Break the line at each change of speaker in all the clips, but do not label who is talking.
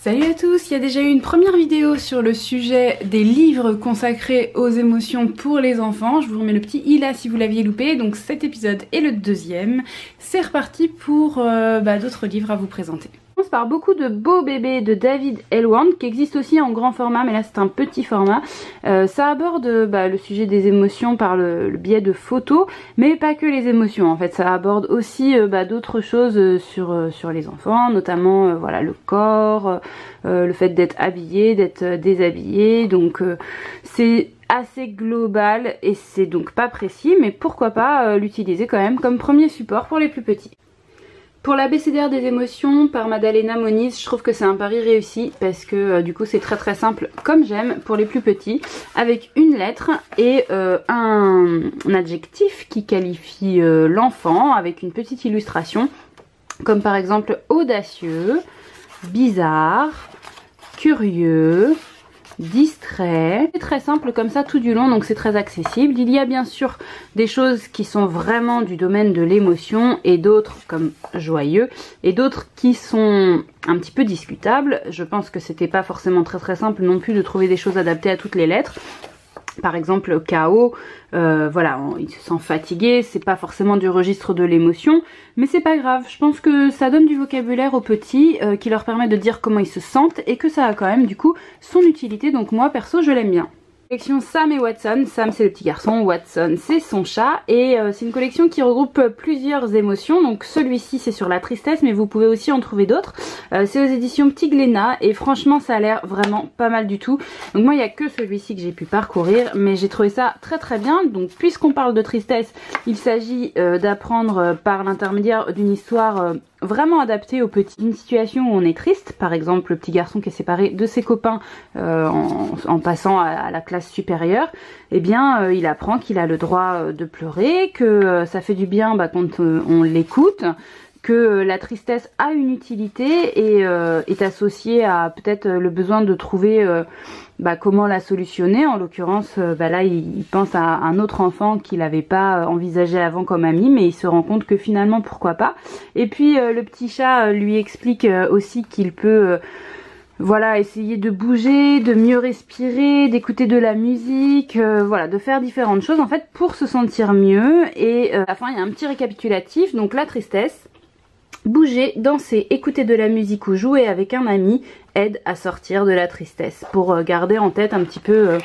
Salut à tous, il y a déjà eu une première vidéo sur le sujet des livres consacrés aux émotions pour les enfants. Je vous remets le petit i là si vous l'aviez loupé, donc cet épisode est le deuxième. C'est reparti pour d'autres livres à vous présenter. On commence par Beaucoup de beaux bébés de David Ellsworth qui existe aussi en grand format, mais là c'est un petit format. Ça aborde le sujet des émotions par le biais de photos, mais pas que les émotions en fait. Ça aborde aussi d'autres choses sur les enfants, notamment le corps, le fait d'être habillé, d'être déshabillé, donc c'est assez global et c'est donc pas précis, mais pourquoi pas l'utiliser quand même comme premier support pour les plus petits. Pour l'abécédaire des émotions par Maddalena Moniz, je trouve que c'est un pari réussi parce que du coup c'est très simple comme j'aime pour les plus petits, avec une lettre et un adjectif qui qualifie l'enfant avec une petite illustration, comme par exemple audacieux, bizarre, curieux, distrait. C'est très simple comme ça tout du long, donc c'est très accessible. Il y a bien sûr des choses qui sont vraiment du domaine de l'émotion et d'autres comme joyeux et d'autres qui sont un petit peu discutables. Je pense que c'était pas forcément très simple non plus de trouver des choses adaptées à toutes les lettres. Par exemple, chaos, il se sent fatigué, c'est pas forcément du registre de l'émotion, mais c'est pas grave. Je pense que ça donne du vocabulaire aux petits qui leur permet de dire comment ils se sentent et que ça a quand même du coup son utilité, donc moi perso je l'aime bien. Collection Sam et Watson. Sam c'est le petit garçon, Watson c'est son chat, et c'est une collection qui regroupe plusieurs émotions. Donc celui-ci c'est sur la tristesse, mais vous pouvez aussi en trouver d'autres. C'est aux éditions Petit Glénat et franchement ça a l'air vraiment pas mal du tout. Donc moi il n'y a que celui-ci que j'ai pu parcourir, mais j'ai trouvé ça très bien. Donc puisqu'on parle de tristesse, il s'agit d'apprendre par l'intermédiaire d'une histoire vraiment adapté aux petits, une situation où on est triste, par exemple le petit garçon qui est séparé de ses copains en passant à la classe supérieure, eh bien il apprend qu'il a le droit de pleurer, que ça fait du bien quand on l'écoute, que la tristesse a une utilité et est associée à peut-être le besoin de trouver comment la solutionner. En l'occurrence là il pense à un autre enfant qu'il n'avait pas envisagé avant comme ami, mais il se rend compte que finalement pourquoi pas. Et puis le petit chat lui explique aussi qu'il peut essayer de bouger, de mieux respirer, d'écouter de la musique, de faire différentes choses en fait pour se sentir mieux. Et à la fin il y a un petit récapitulatif, donc la tristesse: bouger, danser, écouter de la musique ou jouer avec un ami aide à sortir de la tristesse. Pour garder en tête un petit peu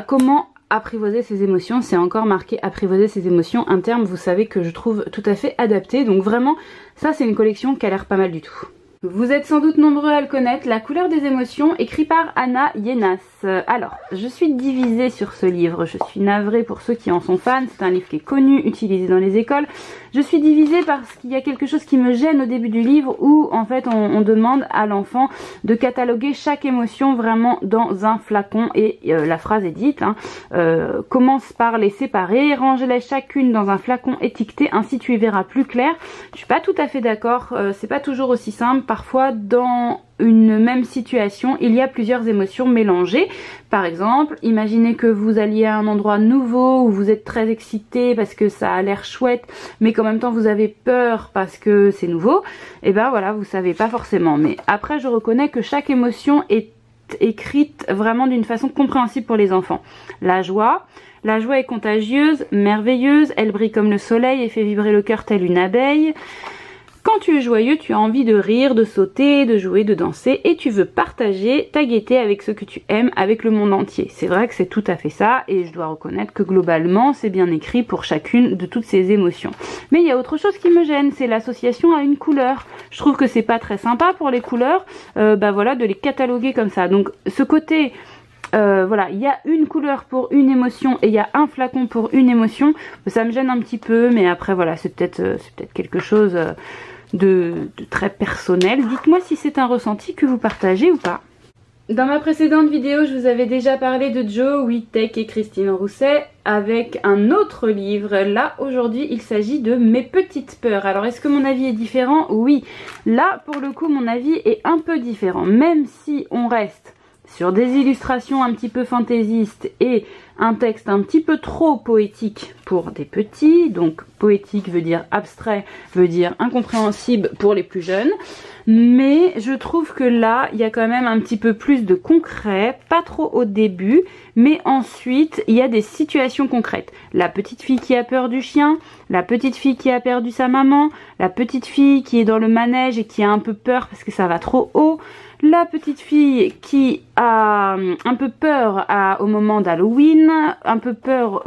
comment apprivoiser ses émotions. C'est encore marqué apprivoiser ses émotions, un terme vous savez que je trouve tout à fait adapté. Donc vraiment ça c'est une collection qui a l'air pas mal du tout. Vous êtes sans doute nombreux à le connaître, La couleur des émotions, écrit par Anna Yenas. Alors, je suis divisée sur ce livre, je suis navrée pour ceux qui en sont fans, c'est un livre qui est connu, utilisé dans les écoles. Je suis divisée parce qu'il y a quelque chose qui me gêne au début du livre où en fait on demande à l'enfant de cataloguer chaque émotion vraiment dans un flacon et la phrase est dite, commence par les séparer, range-les chacune dans un flacon étiqueté, ainsi tu y verras plus clair. Je suis pas tout à fait d'accord, c'est pas toujours aussi simple. Parfois dans une même situation il y a plusieurs émotions mélangées. Par exemple, imaginez que vous alliez à un endroit nouveau où vous êtes très excité parce que ça a l'air chouette, mais qu'en même temps vous avez peur parce que c'est nouveau. Et vous savez pas forcément. Mais après je reconnais que chaque émotion est écrite vraiment d'une façon compréhensible pour les enfants. La joie est contagieuse, merveilleuse, elle brille comme le soleil et fait vibrer le cœur tel une abeille. Quand tu es joyeux, tu as envie de rire, de sauter, de jouer, de danser et tu veux partager ta gaieté avec ceux que tu aimes, avec le monde entier. C'est vrai que c'est tout à fait ça et je dois reconnaître que globalement c'est bien écrit pour chacune de toutes ces émotions. Mais il y a autre chose qui me gêne, c'est l'association à une couleur. Je trouve que c'est pas très sympa pour les couleurs, de les cataloguer comme ça. Donc ce côté... il y a une couleur pour une émotion et il y a un flacon pour une émotion, ça me gêne un petit peu, mais après c'est peut-être quelque chose de très personnel. Dites-moi si c'est un ressenti que vous partagez ou pas. Dans ma précédente vidéo, je vous avais déjà parlé de Joe Witek et Christine Rousset avec un autre livre. Là, aujourd'hui, il s'agit de Mes petites peurs. Alors, est-ce que mon avis est différent? Oui. Là, pour le coup, mon avis est un peu différent. Même si on reste sur des illustrations un petit peu fantaisistes et un texte un petit peu trop poétique pour des petits, donc poétique veut dire abstrait, veut dire incompréhensible pour les plus jeunes. Mais je trouve que là, il y a quand même un petit peu plus de concret, pas trop au début, mais ensuite, il y a des situations concrètes. La petite fille qui a peur du chien, la petite fille qui a perdu sa maman, la petite fille qui est dans le manège et qui a un peu peur parce que ça va trop haut, la petite fille qui a un peu peur au moment d'Halloween, un peu peur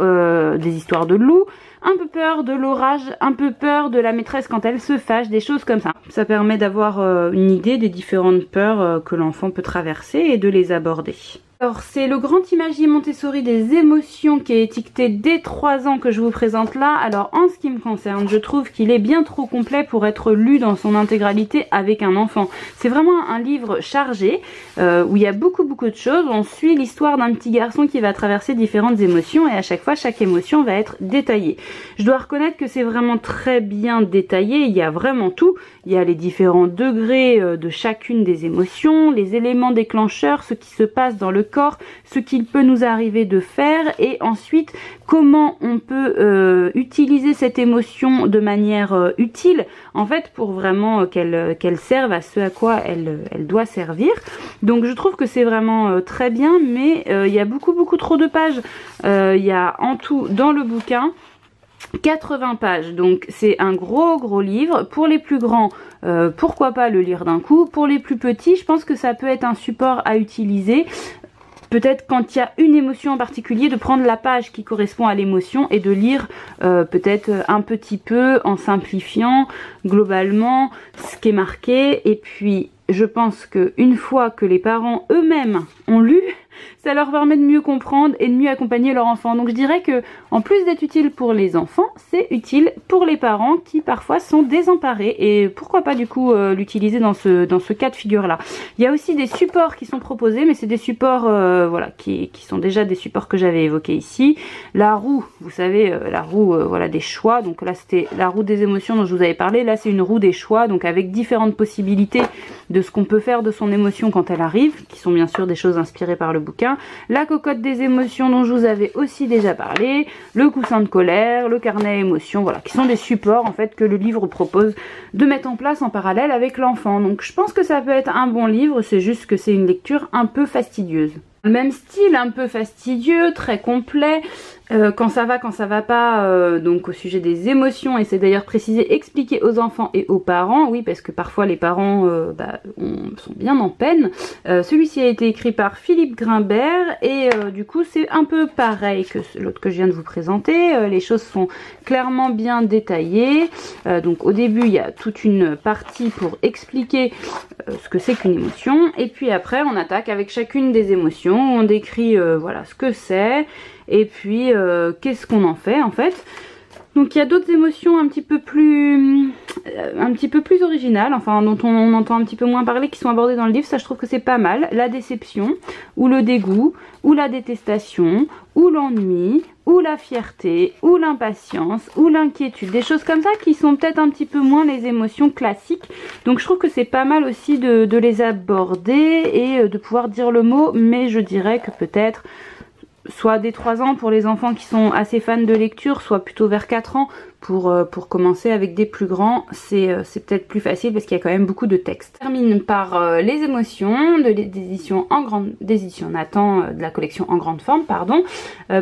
des histoires de loups, un peu peur de l'orage, un peu peur de la maîtresse quand elle se fâche, des choses comme ça. Ça permet d'avoir une idée des différentes peurs que l'enfant peut traverser et de les aborder. Alors c'est le grand imagier Montessori des émotions qui est étiqueté dès 3 ans que je vous présente là. Alors en ce qui me concerne, je trouve qu'il est bien trop complet pour être lu dans son intégralité avec un enfant. C'est vraiment un livre chargé où il y a beaucoup de choses. On suit l'histoire d'un petit garçon qui va traverser différentes émotions et à chaque fois chaque émotion va être détaillée. Je dois reconnaître que c'est vraiment très bien détaillé, il y a vraiment tout. Il y a les différents degrés de chacune des émotions, les éléments déclencheurs, ce qui se passe dans le corps, ce qu'il peut nous arriver de faire et ensuite comment on peut utiliser cette émotion de manière utile en fait pour vraiment qu'elle serve à ce à quoi elle doit servir. Donc je trouve que c'est vraiment très bien, mais il y a beaucoup trop de pages. Il y a en tout dans le bouquin 80 pages, donc c'est un gros livre. Pour les plus grands, pourquoi pas le lire d'un coup. Pour les plus petits, je pense que ça peut être un support à utiliser. Peut-être quand il y a une émotion en particulier, de prendre la page qui correspond à l'émotion et de lire peut-être un petit peu en simplifiant globalement ce qui est marqué. Et puis je pense qu'une fois que les parents eux-mêmes ont lu, ça leur permet de mieux comprendre et de mieux accompagner leur enfant. Donc je dirais que en plus d'être utile pour les enfants, c'est utile pour les parents qui parfois sont désemparés et pourquoi pas du coup l'utiliser dans ce cas de figure là. Il y a aussi des supports qui sont proposés, mais c'est des supports voilà, qui sont déjà des supports que j'avais évoqués ici. La roue, vous savez, la roue voilà, des choix, donc là c'était la roue des émotions dont je vous avais parlé, là c'est une roue des choix, donc avec différentes possibilités de ce qu'on peut faire de son émotion quand elle arrive, qui sont bien sûr des choses inspirées par le bouquin. La cocotte des émotions dont je vous avais aussi déjà parlé, le coussin de colère, le carnet émotions, voilà, qui sont des supports en fait que le livre propose de mettre en place en parallèle avec l'enfant. Donc je pense que ça peut être un bon livre, c'est juste que c'est une lecture un peu fastidieuse. Le même style, un peu fastidieux, très complet, quand ça va pas, donc au sujet des émotions, et c'est d'ailleurs précisé, expliqué aux enfants et aux parents, oui parce que parfois les parents sont bien en peine. Celui-ci a été écrit par Philippe Grimbert et du coup c'est un peu pareil que l'autre que je viens de vous présenter, les choses sont clairement bien détaillées, donc au début il y a toute une partie pour expliquer ce que c'est qu'une émotion, et puis après on attaque avec chacune des émotions, on décrit voilà ce que c'est, et puis qu'est-ce qu'on en fait en fait. Donc il y a d'autres émotions un petit peu plus originales, enfin dont on entend un petit peu moins parler, qui sont abordées dans le livre. Ça je trouve que c'est pas mal. La déception, ou le dégoût, ou la détestation, ou l'ennui, ou la fierté, ou l'impatience, ou l'inquiétude. Des choses comme ça qui sont peut-être un petit peu moins les émotions classiques. Donc je trouve que c'est pas mal aussi de les aborder et de pouvoir dire le mot, mais je dirais que peut-être soit dès 3 ans pour les enfants qui sont assez fans de lecture, soit plutôt vers 4 ans pour commencer avec des plus grands. C'est peut-être plus facile parce qu'il y a quand même beaucoup de textes. Je termine par les émotions des éditions Nathan, de la collection En Grande Forme, pardon.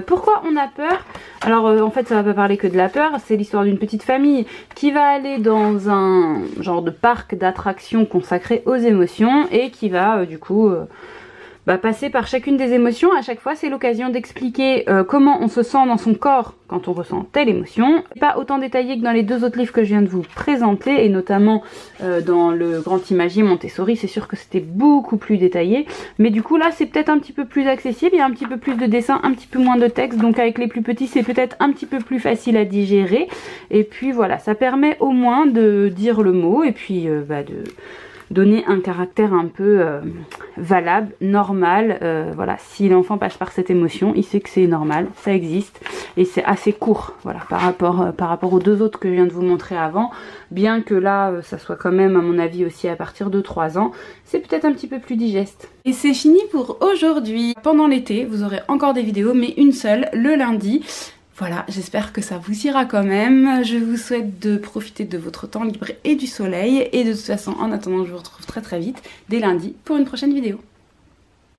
Pourquoi on a peur? Alors en fait ça va pas parler que de la peur, c'est l'histoire d'une petite famille qui va aller dans un genre de parc d'attractions consacré aux émotions et qui va du coup passer par chacune des émotions. À chaque fois c'est l'occasion d'expliquer comment on se sent dans son corps quand on ressent telle émotion. Pas autant détaillé que dans les 2 autres livres que je viens de vous présenter, et notamment dans le grand imagier Montessori, c'est sûr que c'était beaucoup plus détaillé, mais du coup là c'est peut-être un petit peu plus accessible, il y a un petit peu plus de dessins, un petit peu moins de texte, donc avec les plus petits c'est peut-être un petit peu plus facile à digérer, et puis voilà, ça permet au moins de dire le mot, et puis donner un caractère un peu valable, normal. Voilà, si l'enfant passe par cette émotion, il sait que c'est normal, ça existe et c'est assez court, voilà, par rapport aux deux autres que je viens de vous montrer avant. Bien que là, ça soit quand même à mon avis aussi à partir de 3 ans, c'est peut-être un petit peu plus digeste. Et c'est fini pour aujourd'hui. Pendant l'été, vous aurez encore des vidéos, mais une seule, le lundi. Voilà, j'espère que ça vous ira quand même. Je vous souhaite de profiter de votre temps libre et du soleil. Et de toute façon, en attendant, je vous retrouve très vite, dès lundi, pour une prochaine vidéo.